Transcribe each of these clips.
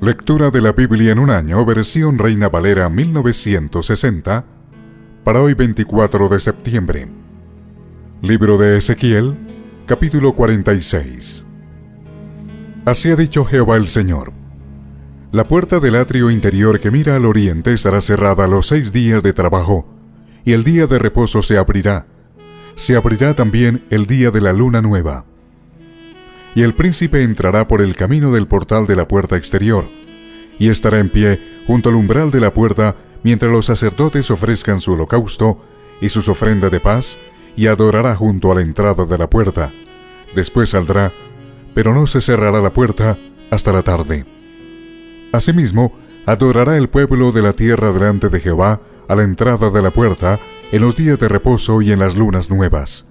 Lectura de la Biblia en un año, versión Reina Valera 1960, para hoy 24 de septiembre. Libro de Ezequiel, capítulo 46. Así ha dicho Jehová el Señor: la puerta del atrio interior que mira al oriente estará cerrada los 6 días de trabajo, y el día de reposo se abrirá. Se abrirá también el día de la luna nueva. Y el príncipe entrará por el camino del portal de la puerta exterior, y estará en pie junto al umbral de la puerta mientras los sacerdotes ofrezcan su holocausto y sus ofrendas de paz, y adorará junto a la entrada de la puerta. Después saldrá, pero no se cerrará la puerta hasta la tarde. Asimismo, adorará el pueblo de la tierra delante de Jehová a la entrada de la puerta en los días de reposo y en las lunas nuevas.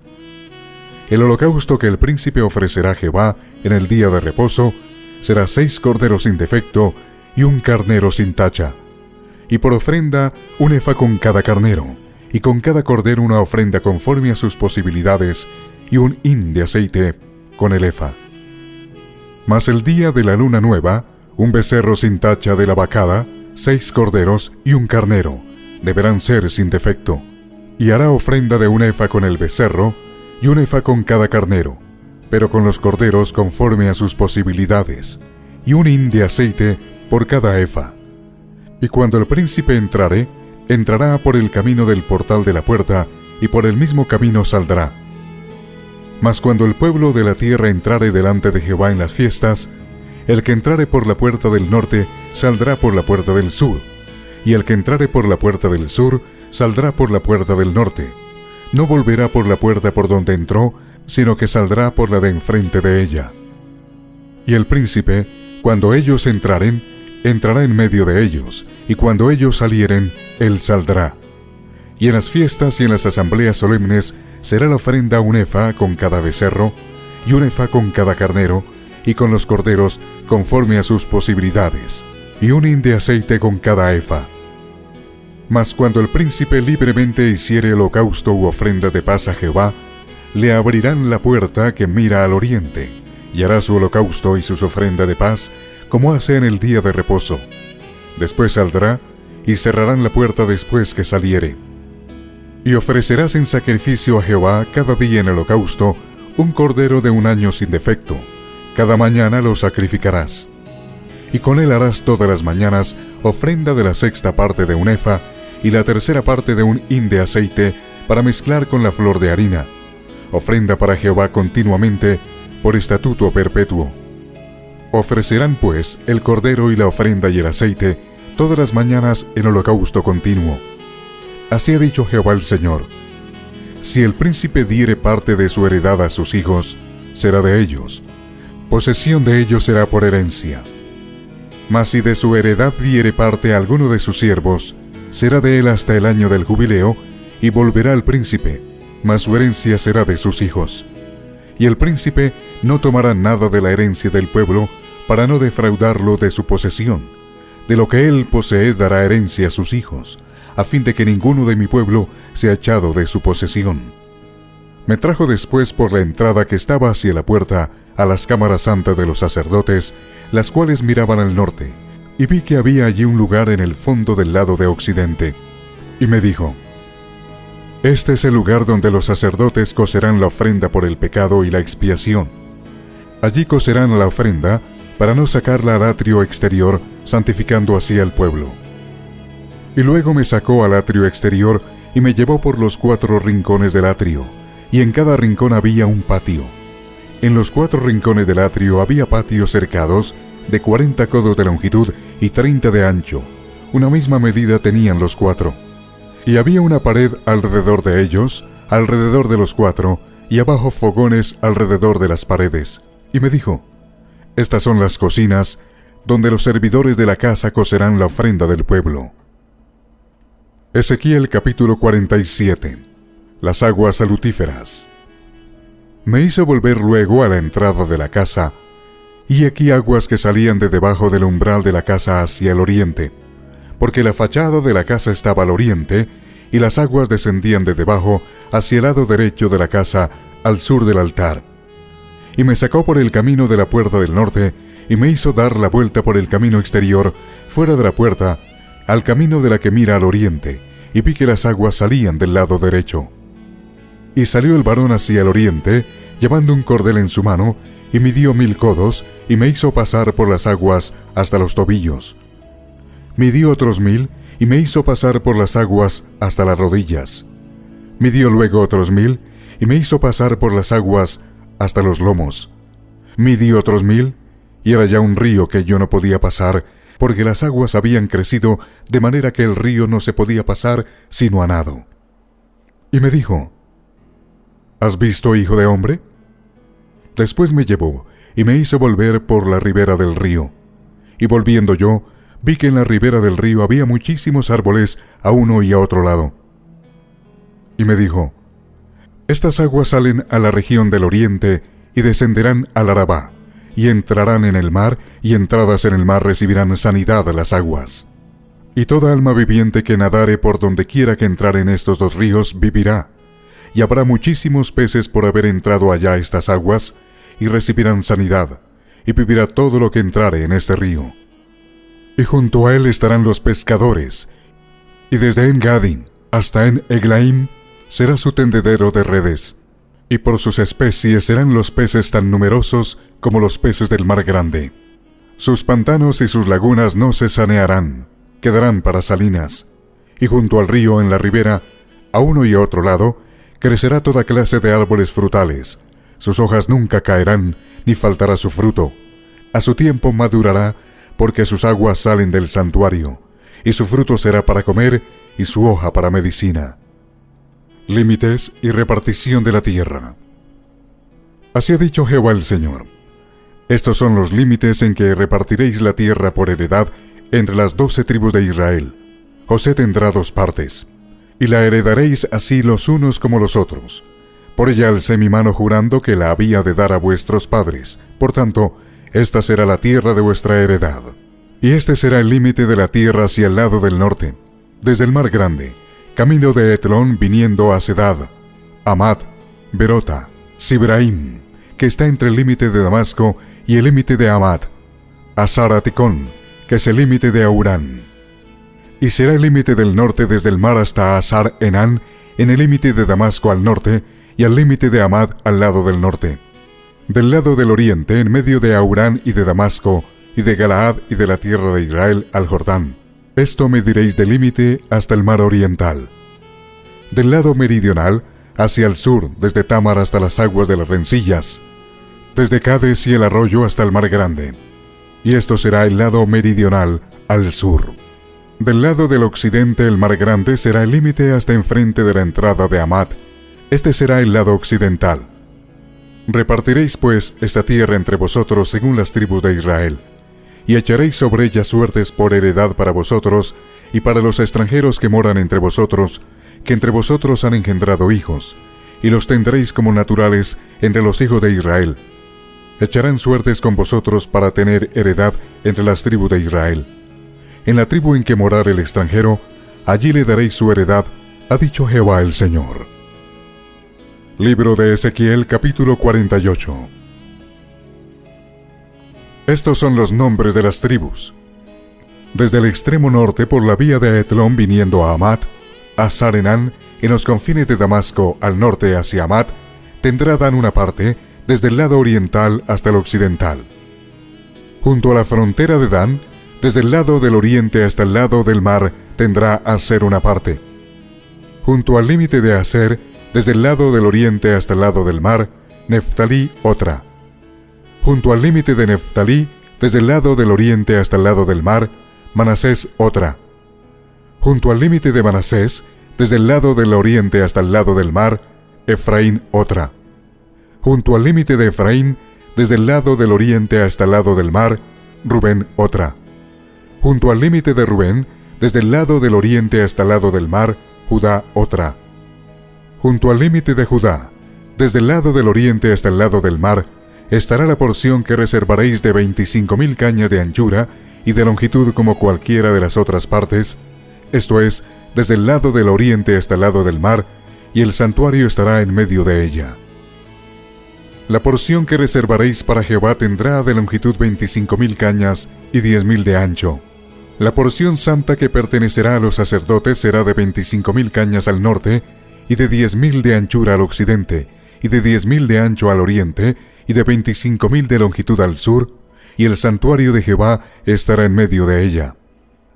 El holocausto que el príncipe ofrecerá a Jehová en el día de reposo será 6 corderos sin defecto y 1 carnero sin tacha, y por ofrenda 1 efa con cada carnero, y con cada cordero una ofrenda conforme a sus posibilidades, y 1 hin de aceite con el efa. Mas el día de la luna nueva, 1 becerro sin tacha de la vacada, 6 corderos y 1 carnero, deberán ser sin defecto, y hará ofrenda de 1 efa con el becerro, y 1 efa con cada carnero, pero con los corderos conforme a sus posibilidades, y 1 hin de aceite por cada efa. Y cuando el príncipe entrare, entrará por el camino del portal de la puerta, y por el mismo camino saldrá. Mas cuando el pueblo de la tierra entrare delante de Jehová en las fiestas, el que entrare por la puerta del norte saldrá por la puerta del sur, y el que entrare por la puerta del sur saldrá por la puerta del norte. No volverá por la puerta por donde entró, sino que saldrá por la de enfrente de ella. Y el príncipe, cuando ellos entraren, entrará en medio de ellos, y cuando ellos salieren, él saldrá. Y en las fiestas y en las asambleas solemnes será la ofrenda 1 efa con cada becerro, y 1 efa con cada carnero, y con los corderos conforme a sus posibilidades, y 1 hin de aceite con cada efa. Mas cuando el príncipe libremente hiciere holocausto u ofrenda de paz a Jehová, le abrirán la puerta que mira al oriente, y hará su holocausto y sus ofrendas de paz, como hace en el día de reposo. Después saldrá, y cerrarán la puerta después que saliere. Y ofrecerás en sacrificio a Jehová cada día en holocausto 1 cordero de 1 año sin defecto. Cada mañana lo sacrificarás. Y con él harás todas las mañanas ofrenda de la 6ª parte de 1 efa, y la 3ª parte de 1 hin de aceite para mezclar con la flor de harina. Ofrenda para Jehová continuamente, por estatuto perpetuo. Ofrecerán pues el cordero y la ofrenda y el aceite todas las mañanas en holocausto continuo. Así ha dicho Jehová el Señor: si el príncipe diere parte de su heredad a sus hijos, será de ellos. Posesión de ellos será por herencia. Mas si de su heredad diere parte a alguno de sus siervos, será de él hasta el año del jubileo, y volverá al príncipe, mas su herencia será de sus hijos. Y el príncipe no tomará nada de la herencia del pueblo, para no defraudarlo de su posesión. De lo que él posee dará herencia a sus hijos, a fin de que ninguno de mi pueblo sea echado de su posesión. Me trajo después por la entrada que estaba hacia la puerta a las cámaras santas de los sacerdotes, las cuales miraban al norte, y vi que había allí un lugar en el fondo del lado de occidente. Y me dijo: este es el lugar donde los sacerdotes cocerán la ofrenda por el pecado y la expiación. Allí cocerán la ofrenda, para no sacarla al atrio exterior, santificando así al pueblo. Y luego me sacó al atrio exterior, y me llevó por los 4 rincones del atrio, y en cada rincón había un patio. En los 4 rincones del atrio había patios cercados, de 40 codos de longitud y 30 de ancho. Una misma medida tenían los 4. Y había una pared alrededor de ellos, alrededor de los 4, y abajo fogones alrededor de las paredes. Y me dijo: estas son las cocinas, donde los servidores de la casa cocerán la ofrenda del pueblo. Ezequiel capítulo 47. Las aguas salutíferas. Me hizo volver luego a la entrada de la casa, y aquí aguas que salían de debajo del umbral de la casa hacia el oriente, porque la fachada de la casa estaba al oriente, y las aguas descendían de debajo hacia el lado derecho de la casa, al sur del altar. Y me sacó por el camino de la puerta del norte, y me hizo dar la vuelta por el camino exterior, fuera de la puerta, al camino de la que mira al oriente, y vi que las aguas salían del lado derecho. Y salió el varón hacia el oriente, llevando un cordel en su mano, y midió 1000 codos, y me hizo pasar por las aguas hasta los tobillos. Midió otros 1000, y me hizo pasar por las aguas hasta las rodillas. Midió luego otros 1000, y me hizo pasar por las aguas hasta los lomos. Midió otros 1000, y era ya un río que yo no podía pasar, porque las aguas habían crecido de manera que el río no se podía pasar sino a nado. Y me dijo: ¿Has visto, hijo de hombre? Después me llevó, y me hizo volver por la ribera del río. Y volviendo yo, vi que en la ribera del río había muchísimos árboles a uno y a otro lado. Y me dijo: Estas aguas salen a la región del oriente, y descenderán al Arabá, y entrarán en el mar, y entradas en el mar recibirán sanidad las aguas. Y toda alma viviente que nadare por donde quiera que entrar en estos dos ríos vivirá. Y habrá muchísimos peces por haber entrado allá estas aguas, y recibirán sanidad, y vivirá todo lo que entrare en este río. Y junto a él estarán los pescadores, y desde En-Gadi hasta En-Eglaim será su tendedero de redes, y por sus especies serán los peces tan numerosos como los peces del mar grande. Sus pantanos y sus lagunas no se sanearán, quedarán para salinas, y junto al río en la ribera, a uno y a otro lado, crecerá toda clase de árboles frutales. Sus hojas nunca caerán, ni faltará su fruto. A su tiempo madurará, porque sus aguas salen del santuario, y su fruto será para comer, y su hoja para medicina. Límites y repartición de la tierra. Así ha dicho Jehová el Señor: Estos son los límites en que repartiréis la tierra por heredad entre las 12 tribus de Israel. José tendrá 2 partes, y la heredaréis así los unos como los otros. Por ella alcé mi mano jurando que la había de dar a vuestros padres. Por tanto, esta será la tierra de vuestra heredad. Y este será el límite de la tierra hacia el lado del norte, desde el mar grande, camino de Etlón viniendo a Sedad, Amat, Berota, Sibraim, que está entre el límite de Damasco y el límite de Amat, Asar-Aticón, que es el límite de Aurán. Y será el límite del norte desde el mar hasta Asar-Enán, en el límite de Damasco al norte, y al límite de Amat al lado del norte. Del lado del oriente, en medio de Aurán y de Damasco, y de Galaad y de la tierra de Israel al Jordán. Esto mediréis del límite hasta el mar oriental. Del lado meridional, hacia el sur, desde Tamar hasta las aguas de las rencillas, desde Cades y el arroyo hasta el mar grande. Y esto será el lado meridional al sur. Del lado del occidente el mar grande será el límite hasta enfrente de la entrada de Amat. Este será el lado occidental. Repartiréis pues esta tierra entre vosotros según las tribus de Israel, y echaréis sobre ella suertes por heredad para vosotros y para los extranjeros que moran entre vosotros, que entre vosotros han engendrado hijos, y los tendréis como naturales entre los hijos de Israel. Echarán suertes con vosotros para tener heredad entre las tribus de Israel. En la tribu en que morar el extranjero, allí le daréis su heredad, ha dicho Jehová el Señor. Libro de Ezequiel, capítulo 48. Estos son los nombres de las tribus. Desde el extremo norte por la vía de Etlón viniendo a Amat, a Sarenán, en los confines de Damasco al norte hacia Amat, tendrá Dan una parte, desde el lado oriental hasta el occidental. Junto a la frontera de Dan, desde el lado del oriente hasta el lado del mar, tendrá Aser una parte. Junto al límite de Aser, desde el lado del oriente hasta el lado del mar, Neftalí otra. Junto al límite de Neftalí, desde el lado del oriente hasta el lado del mar, Manasés otra. Junto al límite de Manasés, desde el lado del oriente hasta el lado del mar, Efraín otra. Junto al límite de Efraín, desde el lado del oriente hasta el lado del mar, Rubén otra. Junto al límite de Rubén, desde el lado del oriente hasta el lado del mar, Judá otra. Junto al límite de Judá, desde el lado del oriente hasta el lado del mar, estará la porción que reservaréis de 25,000 cañas de anchura y de longitud como cualquiera de las otras partes, esto es, desde el lado del oriente hasta el lado del mar, y el santuario estará en medio de ella. La porción que reservaréis para Jehová tendrá de longitud 25,000 cañas y 10,000 de ancho. La porción santa que pertenecerá a los sacerdotes será de 25,000 cañas al norte, y de 10,000 de anchura al occidente, y de 10,000 de ancho al oriente, y de 25,000 de longitud al sur, y el santuario de Jehová estará en medio de ella.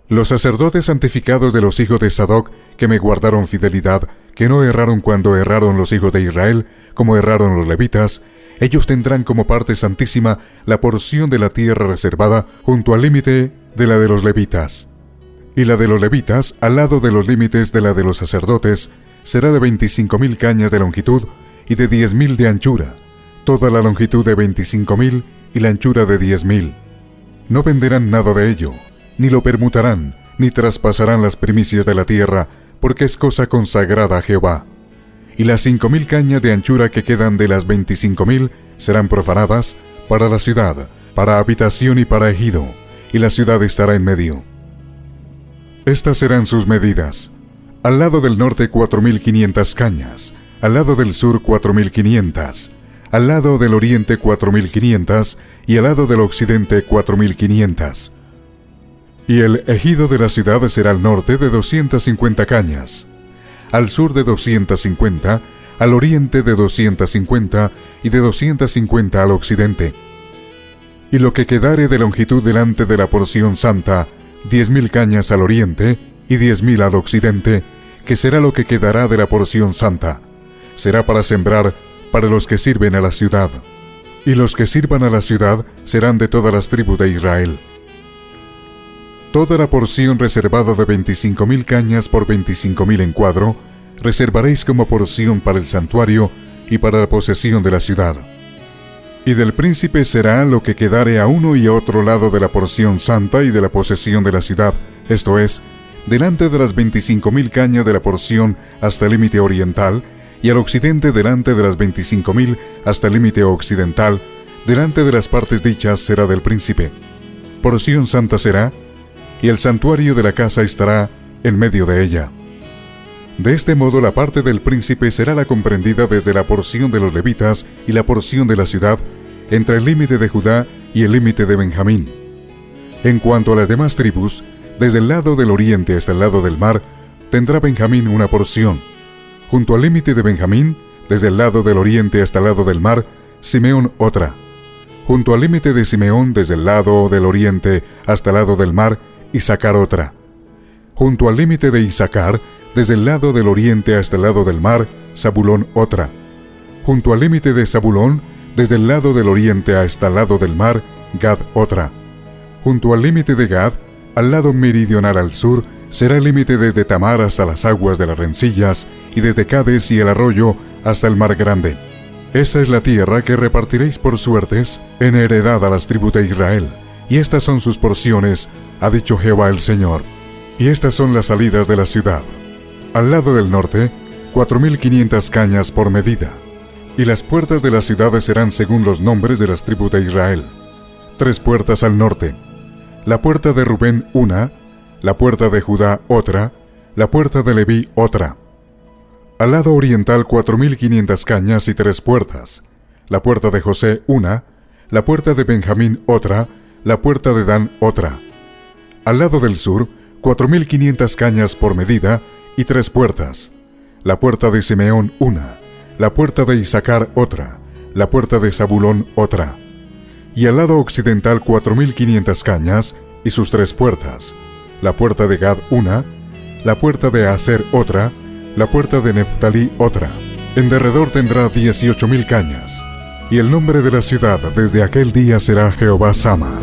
Los sacerdotes santificados de los hijos de Sadoc, que me guardaron fidelidad, que no erraron cuando erraron los hijos de Israel, como erraron los levitas, ellos tendrán como parte santísima la porción de la tierra reservada junto al límite de la de los levitas. Y la de los levitas, al lado de los límites de la de los sacerdotes, será de 25,000 cañas de longitud y de 10,000 de anchura, toda la longitud de 25,000 y la anchura de 10,000. No venderán nada de ello, ni lo permutarán, ni traspasarán las primicias de la tierra, porque es cosa consagrada a Jehová. Y las 5,000 cañas de anchura que quedan de las 25,000 serán profanadas para la ciudad, para habitación y para ejido, y la ciudad estará en medio. Estas serán sus medidas: al lado del norte 4,500 cañas, al lado del sur 4,500, al lado del oriente 4,500 y al lado del occidente 4,500. Y el ejido de la ciudad será al norte de 250 cañas, al sur de 250, al oriente de 250 y de 250 al occidente. Y lo que quedare de longitud delante de la porción santa, 10,000 cañas al oriente y 10,000 al occidente, que será lo que quedará de la porción santa. Será para sembrar para los que sirven a la ciudad. Y los que sirvan a la ciudad serán de todas las tribus de Israel. Toda la porción reservada de 25,000 cañas por 25,000 en cuadro, reservaréis como porción para el santuario y para la posesión de la ciudad. Y del príncipe será lo que quedare a uno y a otro lado de la porción santa y de la posesión de la ciudad, esto es, delante de las 25,000 cañas de la porción hasta el límite oriental, y al occidente delante de las 25,000 hasta el límite occidental, delante de las partes dichas será del príncipe. Porción santa será, y el santuario de la casa estará en medio de ella. De este modo la parte del príncipe será la comprendida desde la porción de los levitas y la porción de la ciudad, entre el límite de Judá y el límite de Benjamín. En cuanto a las demás tribus, desde el lado del oriente hasta el lado del mar, tendrá Benjamín una porción. Junto al límite de Benjamín, desde el lado del oriente hasta el lado del mar, Simeón otra. Junto al límite de Simeón, desde el lado del oriente hasta el lado del mar, Isaacar otra. Junto al límite de Isaacar, desde el lado del oriente hasta el lado del mar, Zabulón otra. Junto al límite de Zabulón, desde el lado del oriente hasta el lado del mar, Gad otra. Junto al límite de Gad, al lado meridional al sur, será el límite desde Tamar hasta las aguas de las rencillas, y desde Cades y el arroyo hasta el mar grande. Esta es la tierra que repartiréis por suertes en heredad a las tribus de Israel, y estas son sus porciones, ha dicho Jehová el Señor. Y estas son las salidas de la ciudad. Al lado del norte, 4,500 cañas por medida. Y las puertas de las ciudades serán según los nombres de las tribus de Israel. 3 puertas al norte. La puerta de Rubén una, la puerta de Judá otra, la puerta de Leví otra. Al lado oriental 4,500 cañas y 3 puertas. La puerta de José una, la puerta de Benjamín otra, la puerta de Dan otra. Al lado del sur, 4,500 cañas por medida y 3 puertas. La puerta de Simeón una, la puerta de Isaacar otra, la puerta de Zabulón otra. Y al lado occidental 4,500 cañas y sus 3 puertas. La puerta de Gad una, la puerta de Aser otra, la puerta de Neftalí otra. En derredor tendrá 18,000 cañas. Y el nombre de la ciudad desde aquel día será Jehová Sama.